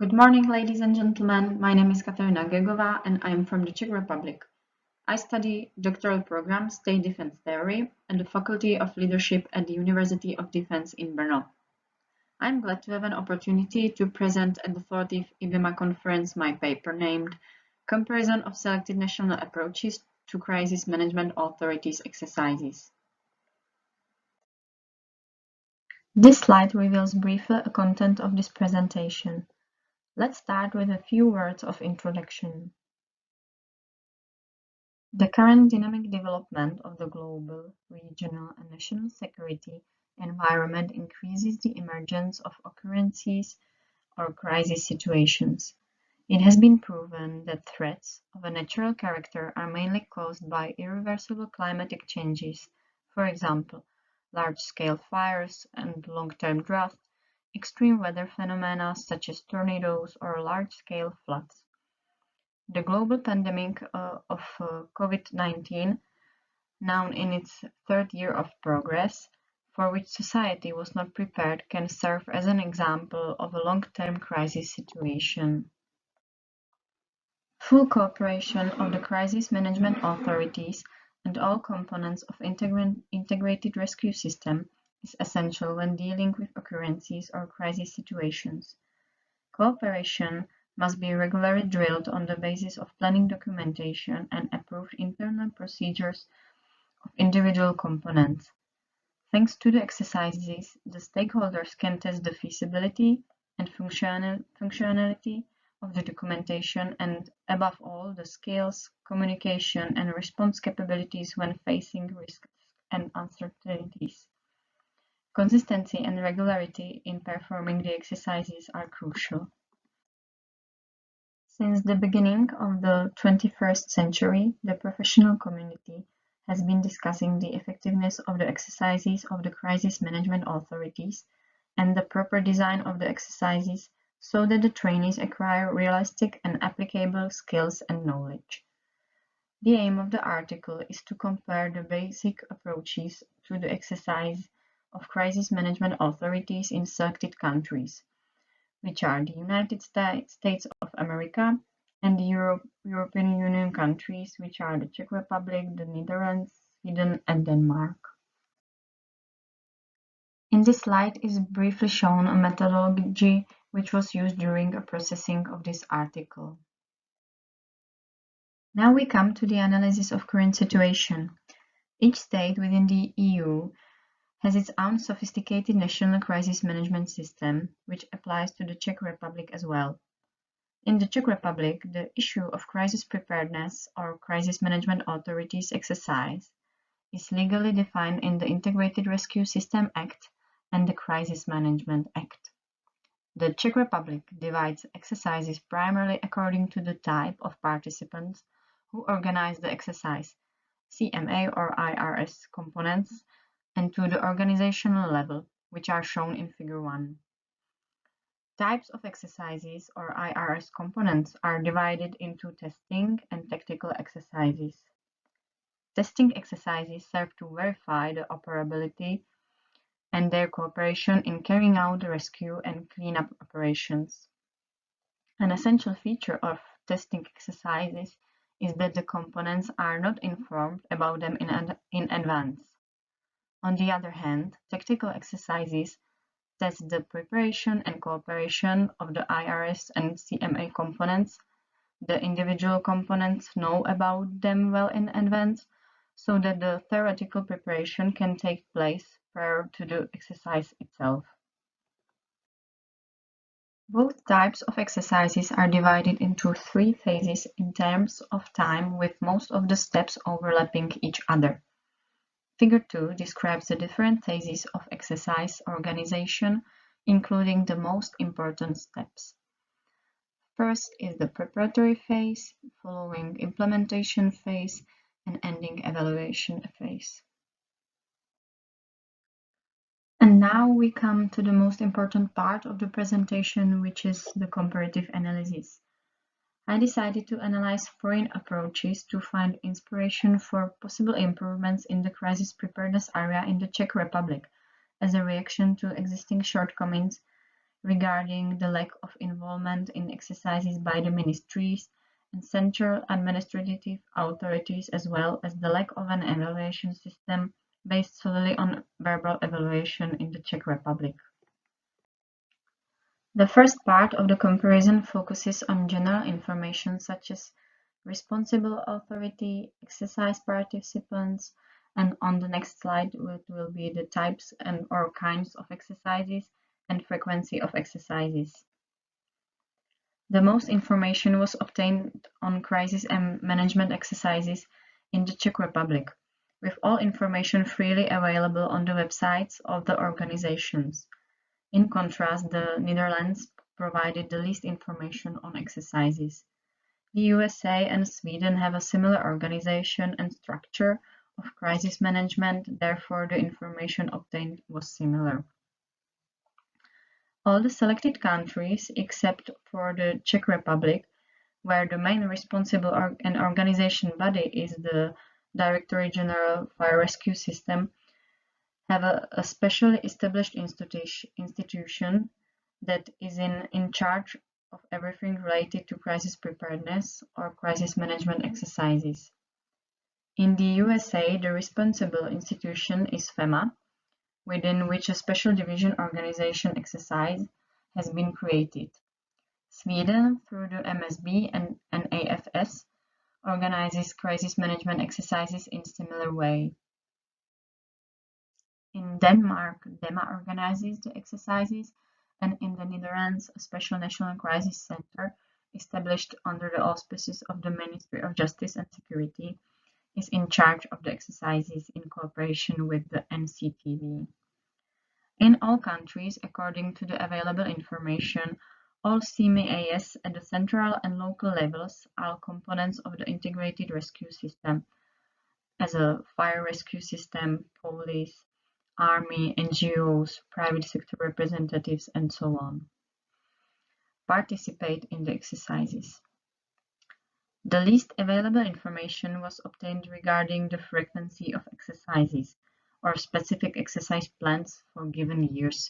Good morning, ladies and gentlemen. My name is Katerina GOGHOVA and I am from the Czech Republic. I study doctoral program State Defense Theory at the Faculty of Leadership at the University of Defense in Brno. I'm glad to have an opportunity to present at the 40th IBIMA conference my paper named Comparison of Selected National Approaches to Crisis Management Authorities Exercises. This slide reveals briefly the content of this presentation. Let's start with a few words of introduction. The current dynamic development of the global, regional, and national security environment increases the emergence of occurrences or crisis situations. It has been proven that threats of a natural character are mainly caused by irreversible climatic changes, for example, large-scale fires and long-term drought, extreme weather phenomena such as tornadoes or large-scale floods. The global pandemic of COVID-19, now in its third year of progress, for which society was not prepared, can serve as an example of a long-term crisis situation. Full cooperation of the crisis management authorities and all components of integrated rescue system is essential when dealing with occurrences or crisis situations. Cooperation must be regularly drilled on the basis of planning documentation and approved internal procedures of individual components. Thanks to the exercises, the stakeholders can test the feasibility and functionality of the documentation and, above all, the skills, communication, and response capabilities when facing risks and uncertainties. Consistency and regularity in performing the exercises are crucial. Since the beginning of the 21st century, the professional community has been discussing the effectiveness of the exercises of the crisis management authorities and the proper design of the exercises so that the trainees acquire realistic and applicable skills and knowledge. The aim of the article is to compare the basic approaches to the exercise of crisis management authorities in selected countries, which are the United States of America and the European Union countries, which are the Czech Republic, the Netherlands, Sweden, and Denmark. In this slide is briefly shown a methodology which was used during a processing of this article. Now we come to the analysis of current situation. Each state within the EU has its own sophisticated national crisis management system, which applies to the Czech Republic as well. In the Czech Republic, the issue of crisis preparedness or crisis management authorities exercise is legally defined in the Integrated Rescue System Act and the Crisis Management Act. The Czech Republic divides exercises primarily according to the type of participants who organize the exercise, CMA or IRS components, and to the organizational level, which are shown in Figure 1. Types of exercises or IRS components are divided into testing and tactical exercises. Testing exercises serve to verify the operability and their cooperation in carrying out the rescue and cleanup operations. An essential feature of testing exercises is that the components are not informed about them in advance. On the other hand, tactical exercises test the preparation and cooperation of the IRS and CMA components. The individual components know about them well in advance, so that the theoretical preparation can take place prior to the exercise itself. Both types of exercises are divided into 3 phases in terms of time, with most of the steps overlapping each other. Figure 2 describes the different phases of exercise organization, including the most important steps. First is the preparatory phase, following implementation phase, and ending evaluation phase. And now we come to the most important part of the presentation, which is the comparative analysis. I decided to analyze foreign approaches to find inspiration for possible improvements in the crisis preparedness area in the Czech Republic as a reaction to existing shortcomings regarding the lack of involvement in exercises by the ministries and central administrative authorities, as well as the lack of an evaluation system based solely on verbal evaluation in the Czech Republic. The first part of the comparison focuses on general information such as responsible authority, exercise participants, and on the next slide it will be the types and or kinds of exercises and frequency of exercises. The most information was obtained on crisis and management exercises in the Czech Republic, with all information freely available on the websites of the organizations. In contrast, the Netherlands provided the least information on exercises. The USA and Sweden have a similar organization and structure of crisis management, therefore the information obtained was similar. All the selected countries, except for the Czech Republic, where the main responsible and organization body is the Directorate General Fire Rescue System, have a specially established institution that is in charge of everything related to crisis preparedness or crisis management exercises. In the USA, the responsible institution is FEMA, within which a special division organization exercise has been created. Sweden, through the MSB and AFS, organizes crisis management exercises in similar way. In Denmark, DEMA organizes the exercises, and in the Netherlands, a special national crisis center, established under the auspices of the Ministry of Justice and Security, is in charge of the exercises in cooperation with the NCTV. In all countries, according to the available information, all CMAs at the central and local levels are components of the integrated rescue system, as a fire rescue system, police, army, NGOs, private sector representatives, and so on, participate in the exercises. The least available information was obtained regarding the frequency of exercises or specific exercise plans for given years,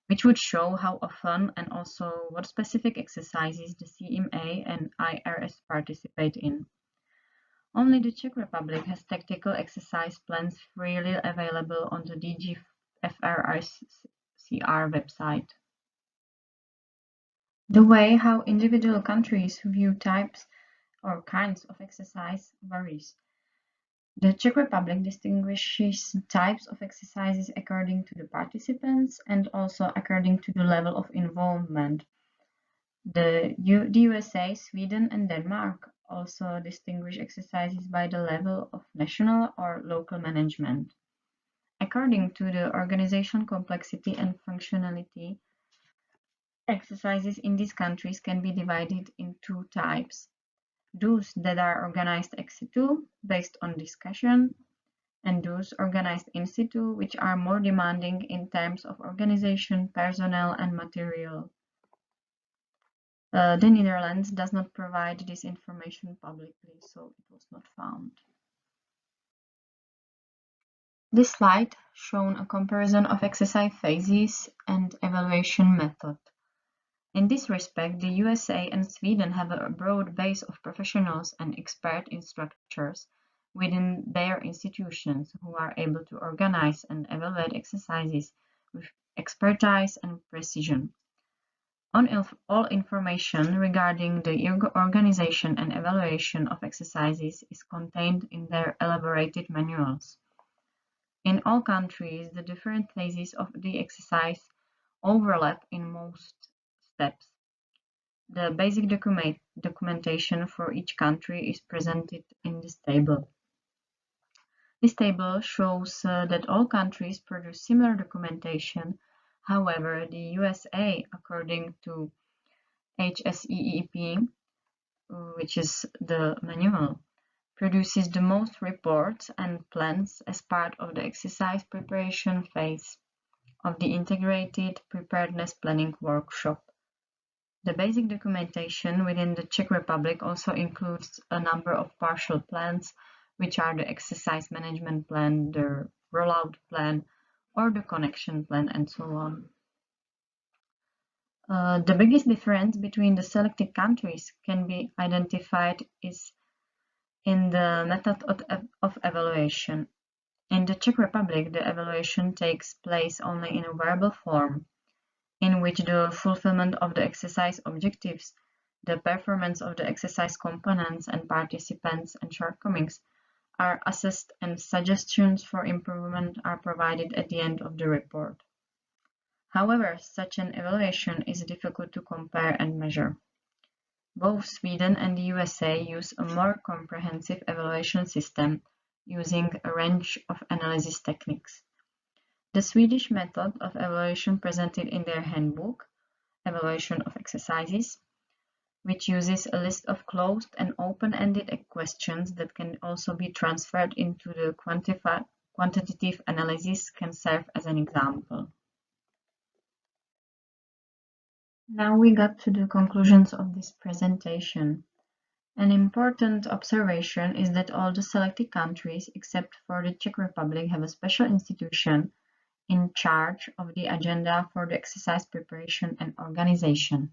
which would show how often and also what specific exercises the CMA and IRS participate in. Only the Czech Republic has tactical exercise plans freely available on the DG FRICR website. The way how individual countries view types or kinds of exercise varies. The Czech Republic distinguishes types of exercises according to the participants and also according to the level of involvement. The USA, Sweden, and Denmark also distinguish exercises by the level of national or local management. According to the organization complexity and functionality, exercises in these countries can be divided in two types: those that are organized ex situ, based on discussion, and those organized in situ, which are more demanding in terms of organization, personnel, and material. The Netherlands does not provide this information publicly, so it was not found. This slide shows a comparison of exercise phases and evaluation method. In this respect, the USA and Sweden have a broad base of professionals and expert instructors within their institutions who are able to organize and evaluate exercises with expertise and precision. All information regarding the organization and evaluation of exercises is contained in their elaborated manuals. In all countries, the different phases of the exercise overlap in most steps. The basic documentation for each country is presented in this table. This table shows that all countries produce similar documentation. However, the USA, according to HSEEP, which is the manual, produces the most reports and plans as part of the exercise preparation phase of the Integrated Preparedness Planning Workshop. The basic documentation within the Czech Republic also includes a number of partial plans, which are the exercise management plan, the rollout plan, or the connection plan, and so on. The biggest difference between the selected countries can be identified is in the method of evaluation. In the Czech Republic, the evaluation takes place only in a verbal form, in which the fulfillment of the exercise objectives, the performance of the exercise components and participants and shortcomings are assessed and suggestions for improvement are provided at the end of the report. However, such an evaluation is difficult to compare and measure. Both Sweden and the USA use a more comprehensive evaluation system using a range of analysis techniques. The Swedish method of evaluation presented in their handbook, Evaluation of Exercises, which uses a list of closed and open-ended questions that can also be transferred into the quantitative analysis, can serve as an example. Now we got to the conclusions of this presentation. An important observation is that all the selected countries, except for the Czech Republic, have a special institution in charge of the agenda for the exercise preparation and organization.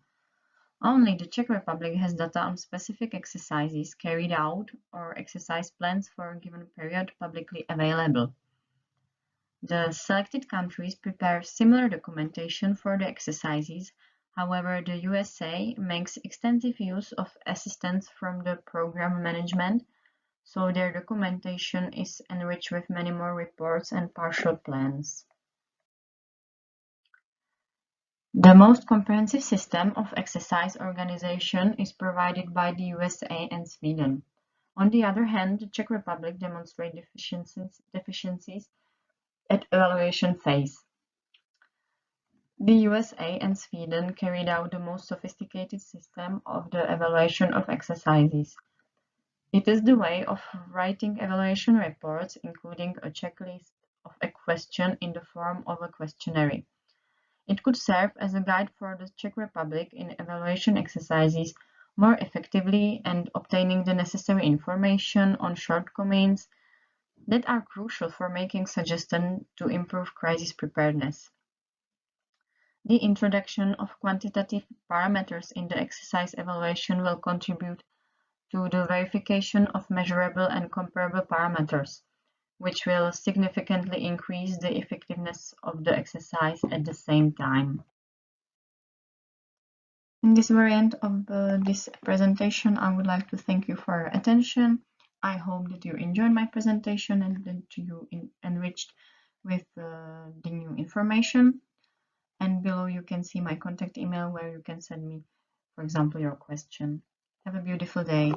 Only the Czech Republic has data on specific exercises carried out or exercise plans for a given period publicly available. The selected countries prepare similar documentation for the exercises. However, the USA makes extensive use of assistance from the program management, so their documentation is enriched with many more reports and partial plans. The most comprehensive system of exercise organization is provided by the USA and Sweden. On the other hand, the Czech Republic demonstrates deficiencies at evaluation phase. The USA and Sweden carried out the most sophisticated system of the evaluation of exercises. It is the way of writing evaluation reports, including a checklist of a question in the form of a questionnaire. It could serve as a guide for the Czech Republic in evaluation exercises more effectively and obtaining the necessary information on shortcomings that are crucial for making suggestions to improve crisis preparedness. The introduction of quantitative parameters in the exercise evaluation will contribute to the verification of measurable and comparable parameters, which will significantly increase the effectiveness of the exercise at the same time. In this variant of this presentation, I would like to thank you for your attention. I hope that you enjoyed my presentation and that you enriched with the new information. And below you can see my contact email where you can send me, for example, your question. Have a beautiful day.